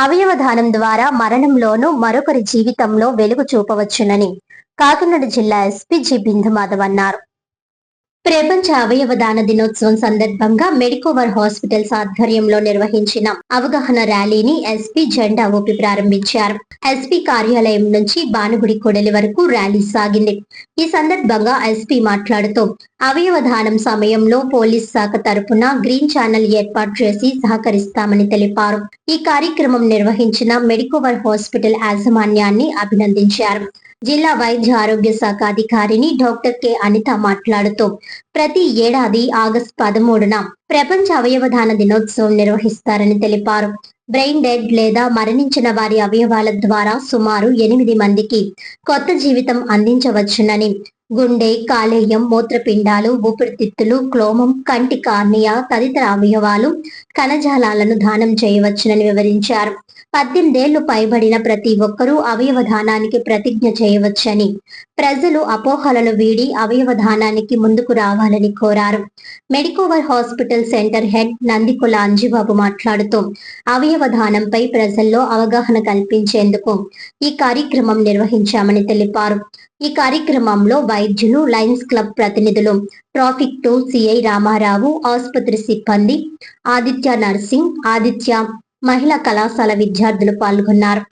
అవయవదానం ద్వారా మరణంలోనూ మరొకరి జీవితంలో వెలుగు చూపవచ్చునని కాకినాడ జిల్లా ఎస్పీ జి బిందుమాధవ్ అన్నారు. ప్రపంచ అవయవదాన దినోత్సవం సందర్భంగా మెడికోవర్ హాస్పిటల్స్ ఆధ్వర్యంలో నిర్వహించిన అవగాహన ర్యాలీని ఎస్పీ జెండా ఊపి ప్రారంభించారు. ఎస్పీ కార్యాలయం నుంచి బానుగుడి కొడలి వరకు ర్యాలీ సాగింది. ఈ సందర్భంగా ఎస్పీ మాట్లాడుతూ అవయవదానం సమయంలో పోలీస్ శాఖ తరపున గ్రీన్ ఛానల్ ఏర్పాటు చేసి సహకరిస్తామని తెలిపారు. ఈ కార్యక్రమం నిర్వహించిన మెడికోవర్ హాస్పిటల్ యాజమాన్యాన్ని అభినందించారు. జిల్లా వైద్య ఆరోగ్య శాఖ అధికారిని డాక్టర్ కె అనిత మాట్లాడుతూ ప్రతి ఏడాది ఆగస్టు 13న ప్రపంచ అవయవదాన దినోత్సవం నిర్వహిస్తారని తెలిపారు. బ్రెయిన్ డెడ్ లేదా మరణించిన వారి అవయవాల ద్వారా సుమారు 8 మందికి కొత్త జీవితం అందించవచ్చునని, గుండె, కాలేయం, మూత్రపిండాలు, ఊపిరితిత్తులు, క్లోమం, కంటి కార్నియా తదితర అవయవాలు, కణజాలాలను దానం చేయవచ్చునని వివరించారు. 18 ఏళ్లు పైబడిన ప్రతి ఒక్కరూ అవయవ దానానికి ప్రతిజ్ఞ చేయవచ్చని, ప్రజలు అపోహలను వీడి అవయవ దానానికి ముందుకు రావాలని కోరారు. Medicover hospital centre head Nandikula Anjibabu మాట్లాడుతూ అవయవ దానంపై ప్రజల్లో అవగాహన కల్పించేందుకు ఈ కార్యక్రమం నిర్వహించామని తెలిపారు. ఈ కార్యక్రమంలో వైద్యులు, లయన్స్ క్లబ్ ప్రతినిధులు, ట్రాఫిక్ 2 సిఐ రామారావు, ఆసుపత్రి సిబ్బంది, ఆదిత్య నర్సింగ్, ఆదిత్య మహిళా కళాశాల విద్యార్థులు పాల్గొన్నారు.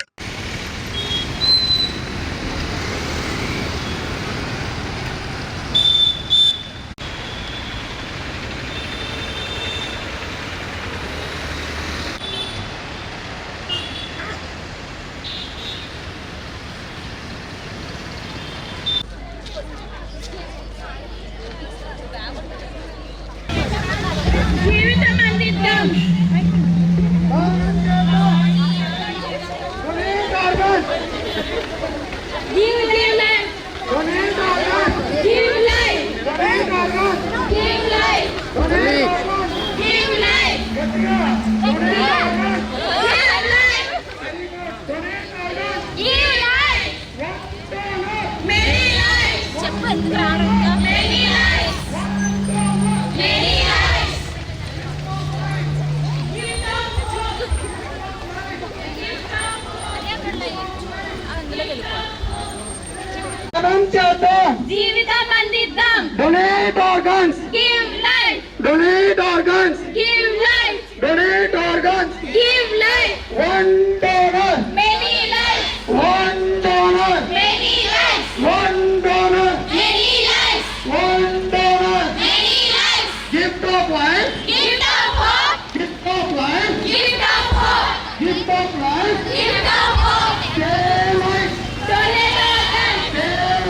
జీవితం అందిద్దాం. Donate organs. Give life. Donate organs. Give life. Donate organs. Give life. One donor. Many lives. One donor. Many lives. One donor. Many lives. One donor. Many lives. Gift of life. Gift of hope. Gift of life. Gift of hope. Gift of life. Gift of hope. Save life. Donate organs. Save life.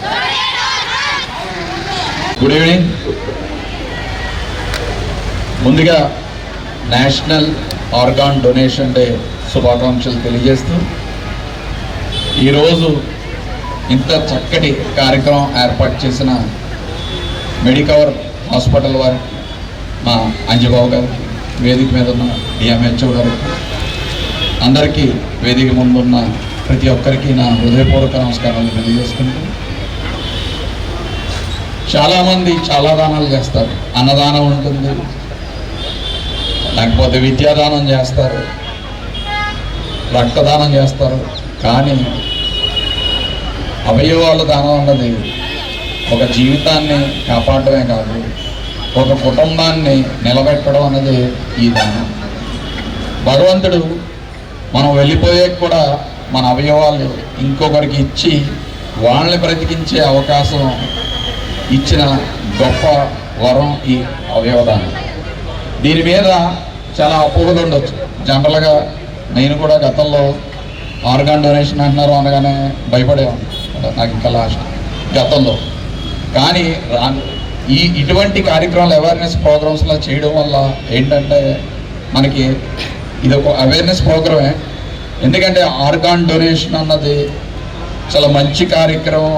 Donate organs. Good evening. ముందుగా national organ donation day శుభాకాంక్షలు తెలియజేస్తూ ఈరోజు ఇంత చక్కటి కార్యక్రమం ఏర్పాటు చేసిన Medicover hospital వారి మా అంజబాబు గారు, వేదిక మీద ఉన్న డిఎంహెచ్ఓ గారు, అందరికీ వేదిక ముందున్న ప్రతి ఒక్కరికి నా హృదయపూర్వక నమస్కారాలు తెలియజేసుకుంటూ, చాలామంది చాలా దానాలు చేస్తారు. అన్నదానం ఉంటుంది, లేకపోతే విద్యాదానం చేస్తారు, రక్తదానం చేస్తారు. కానీ అవయవాల దానం అన్నది ఒక జీవితాన్ని కాపాడటమే కాదు, ఒక కుటుంబాన్ని నిలబెట్టడం అన్నది ఈ దానం. భగవంతుడు మనం వెళ్ళిపోయే కూడా మన అవయవాలు ఇంకొకరికి ఇచ్చి వాళ్ళని బ్రతికించే అవకాశం ఇచ్చిన గొప్ప వరం ఈ అవయవదానం. దీని మీద చాలా అపోహలు ఉండొచ్చు. జనరల్గా నేను కూడా గతంలో ఆర్గాన్ డొనేషన్ అంటున్నారు అనగానే భయపడేవాడిని, నాకు ఇంకా లాస్ట్ గతంలో. కానీ ఇటువంటి కార్యక్రమాలు, అవేర్నెస్ ప్రోగ్రామ్స్లో చేయడం వల్ల ఏంటంటే మనకి ఇది ఒక అవేర్నెస్ ప్రోగ్రామే. ఎందుకంటే ఆర్గాన్ డొనేషన్ అన్నది చాలా మంచి కార్యక్రమం.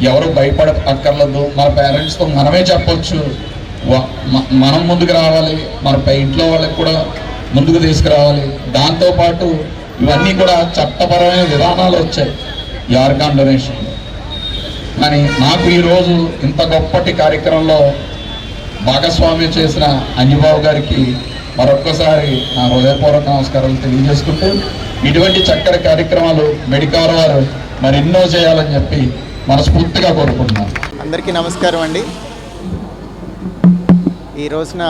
ఎవరు భయపడ అక్కర్లేదు. మన పేరెంట్స్తో మనమే చెప్పొచ్చు, మనం ముందుకు రావాలి, మన ఇంట్లో వాళ్ళకి కూడా ముందుకు తీసుకురావాలి. దాంతోపాటు ఇవన్నీ కూడా చట్టపరమైన విధానాలు వచ్చాయి ఈ ఆర్గాన్ డొనేషన్. కానీ నాకు ఈరోజు ఇంత గొప్పటి కార్యక్రమంలో భాగస్వామ్యం చేసిన అంజబాబు గారికి మరొక్కసారి నా హృదయపూర్వక నమస్కారాలు తెలియజేసుకుంటూ ఇటువంటి చక్కటి కార్యక్రమాలు మెడికవర్ వారు మరెన్నో చేయాలని చెప్పి మనస్ఫూర్తిగా కోరుకుంటున్నాను. అందరికీ నమస్కారం అండి. ఈ రోజున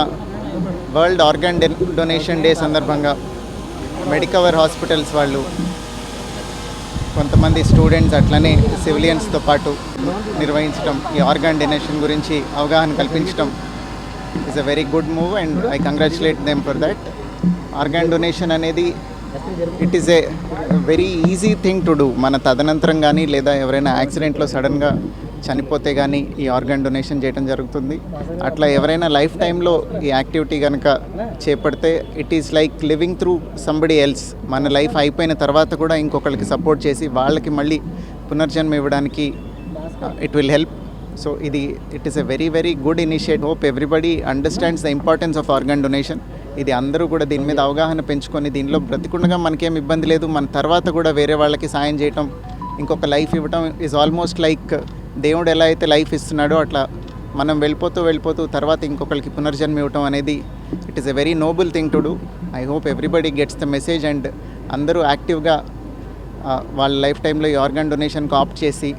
వరల్డ్ ఆర్గాన్ డొనేషన్ డే సందర్భంగా మెడికవర్ హాస్పిటల్స్ వాళ్ళు కొంతమంది స్టూడెంట్స్ అట్లనే సివిలియన్స్తో పాటు నిర్వహించడం, ఈ ఆర్గాన్ డొనేషన్ గురించి అవగాహన కల్పించడం is a very good move and I congratulate them for that. Organ donation అనేది it is a very easy thing to do. మన తదనంతరం కానీ లేదా ఎవరైనా యాక్సిడెంట్లో సడన్గా చనిపోతే కానీ ఈ ఆర్గాన్ డొనేషన్ చేయడం జరుగుతుంది. అట్లా ఎవరైనా లైఫ్ టైంలో ఈ యాక్టివిటీ కనుక చేపడితే it is like living through somebody else. మన లైఫ్ అయిపోయిన తర్వాత కూడా ఇంకొకరికి సపోర్ట్ చేసి వాళ్ళకి మళ్ళీ పునర్జన్మ ఇవ్వడానికి it will help. So it is a very very good initiative. Hope everybody understands the importance of organ donation. ఇది అందరూ కూడా దీని మీద అవగాహన పెంచుకొని దీనిలో బ్రతికుండగా మనకేం ఇబ్బంది లేదు, మన తర్వాత కూడా వేరే వాళ్ళకి సాయం చేయటం, ఇంకొక లైఫ్ ఇవ్వటం ఈజ్ ఆల్మోస్ట్ లైక్ దేవుడు ఎలా అయితే లైఫ్ ఇస్తున్నాడో అట్లా మనం వెళ్ళిపోతూ తర్వాత ఇంకొకరికి పునర్జన్మ ఇవ్వటం అనేది it is a very Nobel thing to do. I hope everybody gets the message and అందరూ యాక్టివ్గా వాళ్ళ లైఫ్ టైంలో ఈ ఆర్గాన్ డొనేషన్కి ఆప్ట్ చేసి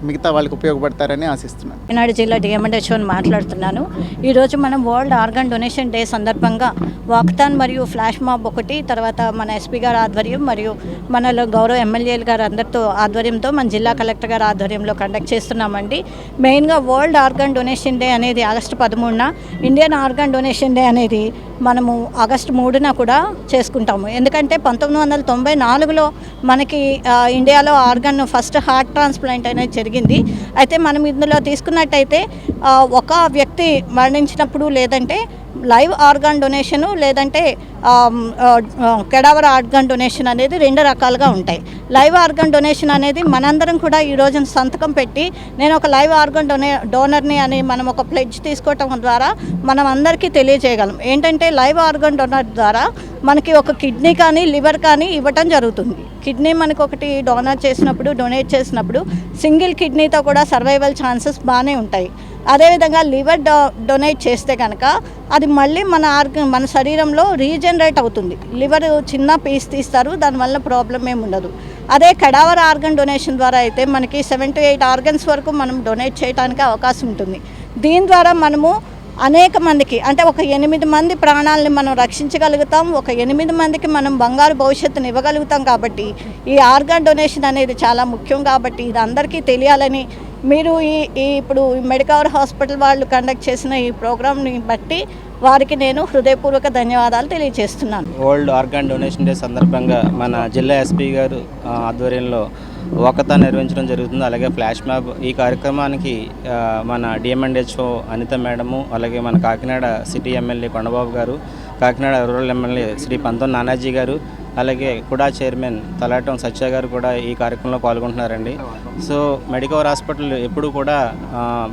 మిగతా వాళ్ళకి ఉపయోగపడతారని ఆశిస్తున్నాను. కాకినాడ జిల్లా డిఎంఎన్హెచ్ఓని మాట్లాడుతున్నాను. ఈరోజు మనం వరల్డ్ ఆర్గాన్ డొనేషన్ డే సందర్భంగా వాక్థాన్ మరియు ఫ్లాష్ మాబ్ ఒకటి, తర్వాత మన ఎస్పీ గారి ఆధ్వర్యం మరియు మనలో గౌరవ ఎమ్మెల్యేలు గారు అందరితో ఆధ్వర్యంతో మన జిల్లా కలెక్టర్ గారి ఆధ్వర్యంలో కండక్ట్ చేస్తున్నామండి. మెయిన్గా వరల్డ్ ఆర్గాన్ డొనేషన్ డే అనేది ఆగస్టు 13న, ఇండియన్ ఆర్గాన్ డొనేషన్ డే అనేది మనము ఆగస్టు 3న కూడా చేసుకుంటాము. ఎందుకంటే 1994లో మనకి ఇండియాలో ఆర్గాన్ ఫస్ట్ హార్ట్ ట్రాన్స్ప్లాంట్ అనేది జరిగింది. అయితే మనం ఇందులో తీసుకున్నట్టయితే ఒక వ్యక్తి మరణించినప్పుడు లేదంటే లైవ్ ఆర్గాన్ డొనేషను లేదంటే కెడావర్ ఆర్గాన్ డొనేషన్ అనేది 2 రకాలుగా ఉంటాయి. లైవ్ ఆర్గాన్ డొనేషన్ అనేది మనందరం కూడా ఈ రోజున సంతకం పెట్టి నేను ఒక లైవ్ ఆర్గాన్ డోనర్ని అని మనం ఒక ప్లెడ్జ్ తీసుకోవటం ద్వారా మనం అందరికీ తెలియజేయగలం. ఏంటంటే లైవ్ ఆర్గాన్ డోనర్ ద్వారా మనకి ఒక కిడ్నీ కానీ లివర్ కానీ ఇవ్వటం జరుగుతుంది. కిడ్నీ మనకు ఒకటి డొనేట్ చేసినప్పుడు సింగిల్ కిడ్నీతో కూడా సర్వైవల్ ఛాన్సెస్ బాగానే ఉంటాయి. అదేవిధంగా లివర్ డొనేట్ చేస్తే కనుక అది మళ్ళీ మన శరీరంలో రీజనరేట్ అవుతుంది. లివర్ చిన్న పీస్ తీస్తారు, దానివల్ల ప్రాబ్లం ఏమి ఉండదు. అదే కెడావర్ ఆర్గన్ డొనేషన్ ద్వారా అయితే మనకి 7 to 8 ఆర్గన్స్ వరకు మనం డొనేట్ చేయడానికి అవకాశం ఉంటుంది. దీని ద్వారా మనము అనేక మందికి అంటే ఒక 8 మంది ప్రాణాలని మనం రక్షించగలుగుతాం, ఒక 8 మందికి మనం బంగారు భవిష్యత్తుని ఇవ్వగలుగుతాం. కాబట్టి ఈ ఆర్గాన్ డొనేషన్ అనేది చాలా ముఖ్యం. కాబట్టి ఇది అందరికీ తెలియాలని మీరు ఇప్పుడు మెడికవర్ హాస్పిటల్ వాళ్ళు కండక్ట్ చేసిన ఈ ప్రోగ్రామ్ని బట్టి వారికి నేను హృదయపూర్వక ధన్యవాదాలు తెలియజేస్తున్నాను. వరల్డ్ ఆర్గాన్ డొనేషన్ డే సందర్భంగా మన జిల్లా ఎస్పీ గారు ఆధ్వర్యంలో వాకథాన్ నిర్వహించడం జరుగుతుంది. అలాగే ఫ్లాష్ మ్యాప్ ఈ కార్యక్రమానికి మన డిఎంఎన్హెచ్ఓ అనిత మేడము, అలాగే మన కాకినాడ సిటీ ఎమ్మెల్యే కొండబాబు గారు, కాకినాడ రూరల్ ఎమ్మెల్యే శ్రీ పంతం నానాజీ గారు, అలాగే కుడా చైర్మన్ తలాటం సత్య గారు కూడా ఈ కార్యక్రమంలో పాల్గొంటున్నారండి. సో మెడికవర్ హాస్పిటల్ ఎప్పుడు కూడా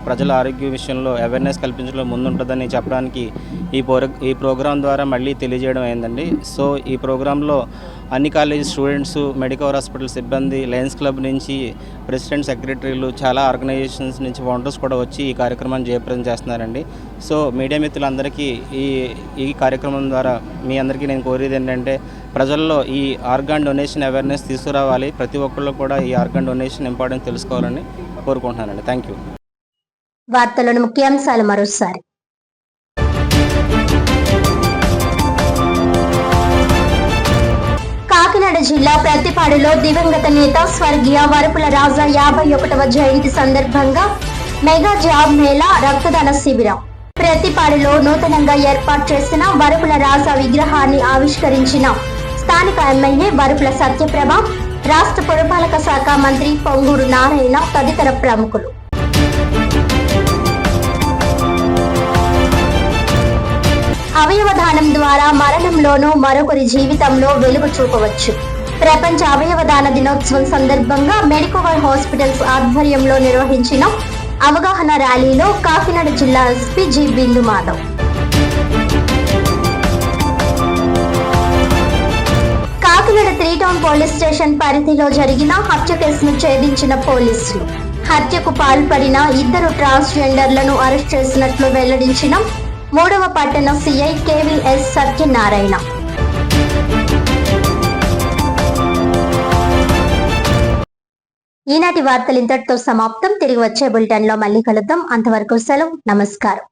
ప్రజల ఆరోగ్య విషయంలో అవేర్నెస్ కల్పించడంలో ముందుంటుందని చెప్పడానికి ఈ ప్రోగ్రాం ద్వారా మళ్ళీ తెలియజేయడం అయిందండి. సో ఈ ప్రోగ్రాంలో అన్ని కాలేజీ స్టూడెంట్స్, మెడికవర్ హాస్పిటల్ సిబ్బంది, లయన్స్ క్లబ్ నుంచి ప్రెసిడెంట్, సెక్రటరీలు, చాలా ఆర్గనైజేషన్స్ నుంచి వాలంటీర్స్ కూడా వచ్చి ఈ కార్యక్రమాన్ని జయప్రదం చేస్తున్నారండి. సో మీడియా మిత్రులందరికీ ఈ కార్యక్రమం ద్వారా మీ అందరికీ నేను కోరేది ఏంటంటే ప్రజల్లో ఈ ఆర్గాన్ డొనేషన్ అవేర్నెస్ తీసుకురావాలి. ప్రతి ఒక్కళ్ళు కూడా ఈ ఆర్గాన్ డొనేషన్ ఇంపార్టెన్స్ తెలుసుకోవాలని కోరుకుంటున్నానండి. Thank you. వార్తలను ముఖ్యాంశాలు మరోసారి. కాకినాడ జిల్లా ప్రత్తిపాడులో దివంగత నేత స్వర్గీయ వరపుల రాజా 51వ జయంతి సందర్భంగా మెగా జాబ్ మేళా రక్తదాన శిబిరం. ప్రత్తిపాడులో నూతనంగా ఏర్పాటు చేసిన వరపుల రాజా విగ్రహాన్ని ఆవిష్కరించిన స్థానిక ఎమ్మెల్యే వరపుల సత్యప్రభ, రాష్ట్ర పురపాలక శాఖ మంత్రి పొంగూరు నారాయణ తదితర ప్రముఖులు. అవయవదానం ద్వారా మరణంలోనూ మరొకరి జీవితంలో వెలుగు చూపవచ్చు. ప్రపంచ అవయవదాన దినోత్సవం సందర్భంగా మెడికవర్ హాస్పిటల్స్ ఆధ్వర్యంలో నిర్వహించిన అవగాహన ర్యాలీలో కాకినాడ జిల్లా SP G Bindu Madhav. Kakinada 3 town police station పరిధిలో జరిగిన హత్య కేసును ఛేదించిన పోలీసులు హత్యకు పాల్పడిన 2 ట్రాన్స్జెండర్లను అరెస్ట్ చేసినట్లు వెల్లడించిన 3వ పట్టణ సిఐ KVS సత్యనారాయణ. ఈనాటి వార్తలు ఇంతటితో సమాప్తం. తిరిగి వచ్చే బులెటిన్ లో మళ్ళీ కలుద్దాం. అంతవరకు సెలవు. నమస్కారం.